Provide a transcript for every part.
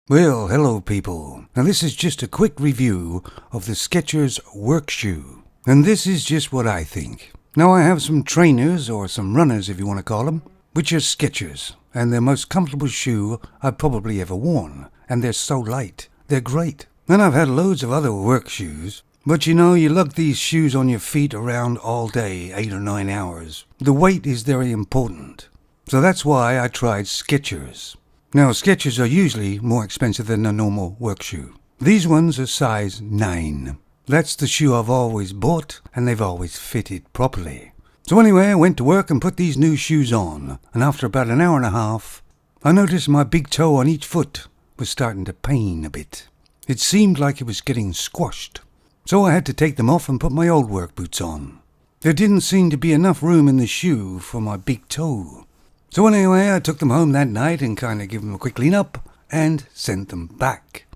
Well, hello people. Now this is just a quick review of the Skechers work shoe. And this is just what I think. Now I have some trainers, or some runners if you want to call them, which are Skechers. And they're the most comfortable shoe I've probably ever worn. And they're so light. They're great. And I've had loads of other work shoes. But you lug these shoes on your feet around all day, 8 or 9 hours. The weight is very important. So that's why I tried Skechers. Now, Skechers are usually more expensive than a normal work shoe. These ones are size 9. That's the shoe I've always bought, and they've always fitted properly. So anyway, I went to work and put these new shoes on, and after about an hour and a half, I noticed my big toe on each foot was starting to pain a bit. It seemed like it was getting squashed. So I had to take them off and put my old work boots on. There didn't seem to be enough room in the shoe for my big toe. So anyway, I took them home that night and kind of gave them a quick clean up and sent them back.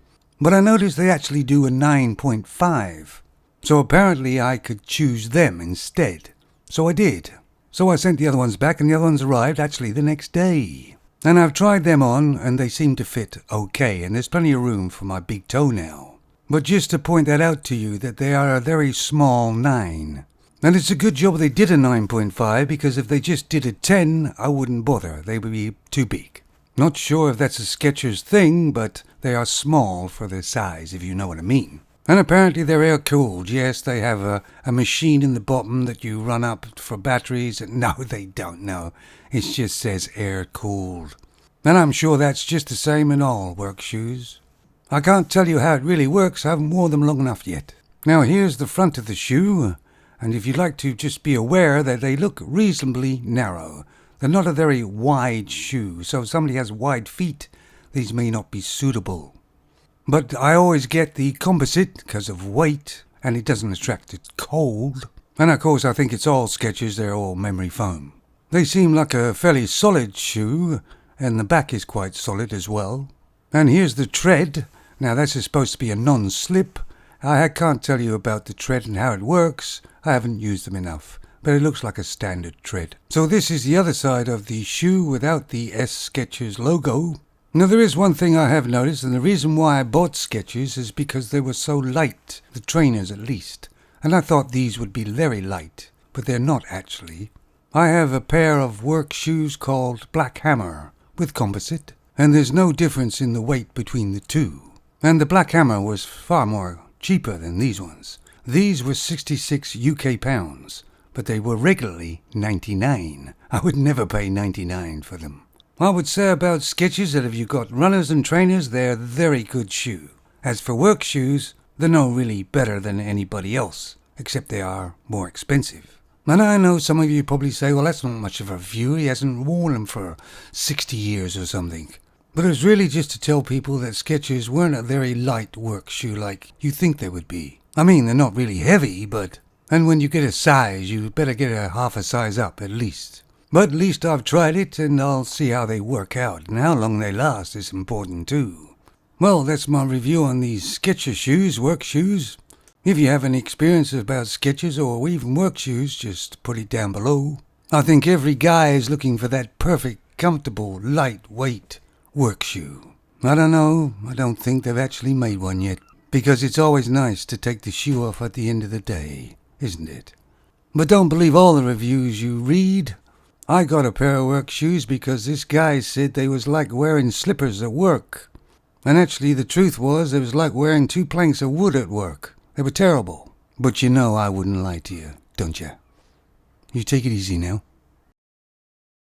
But I noticed they actually do a 9.5. So apparently I could choose them instead. So I did. So I sent the other ones back, and the other ones arrived actually the next day. And I've tried them on and they seem to fit okay, and there's plenty of room for my big toe now. But just to point that out to you, that they are a very small 9. And it's a good job they did a 9.5, because if they just did a 10, I wouldn't bother. They would be too big. Not sure if that's a Skechers thing, but they are small for their size, if you know what I mean. And apparently they're air-cooled. Yes, they have a machine in the bottom that you run up for batteries. No, they don't, no. It just says air-cooled. And I'm sure that's just the same in all work shoes. I can't tell you how it really works. I haven't worn them long enough yet. Now here's the front of the shoe. And if you'd like to just be aware that they look reasonably narrow. They're not a very wide shoe, so if somebody has wide feet, these may not be suitable. But I always get the composite because of weight, and it doesn't attract the cold. And of course I think it's all Skechers, they're all memory foam. They seem like a fairly solid shoe, and the back is quite solid as well. And here's the tread. Now this is supposed to be a non-slip. I can't tell you about the tread and how it works. I haven't used them enough, but it looks like a standard tread. So this is the other side of the shoe without the S Skechers logo. Now there is one thing I have noticed, and the reason why I bought Skechers is because they were so light, the trainers at least. And I thought these would be very light, but they're not actually. I have a pair of work shoes called Black Hammer with composite, and there's no difference in the weight between the two. And the Black Hammer was far more cheaper than these ones. These were 66 UK pounds, but they were regularly 99. I would never pay 99 for them. I would say about Skechers that if you've got runners and trainers, they're a very good shoe. As for work shoes, they're no really better than anybody else, except they are more expensive. And I know some of you probably say, well, that's not much of a review. He hasn't worn them for 60 years or something. But it was really just to tell people that Skechers weren't a very light work shoe like you think they would be. I mean, they're not really heavy, but... And when you get a size, you better get a half a size up at least. But at least I've tried it, and I'll see how they work out, and how long they last is important too. Well, that's my review on these Skechers shoes, work shoes. If you have any experiences about Skechers or even work shoes, just put it down below. I think every guy is looking for that perfect, comfortable, lightweight work shoe. I don't know, I don't think they've actually made one yet, because it's always nice to take the shoe off at the end of the day, isn't it? But don't believe all the reviews you read. I got a pair of work shoes because this guy said they was like wearing slippers at work. And actually the truth was it was like wearing 2 planks of wood at work. They were terrible. But I wouldn't lie to you, don't you? You take it easy now.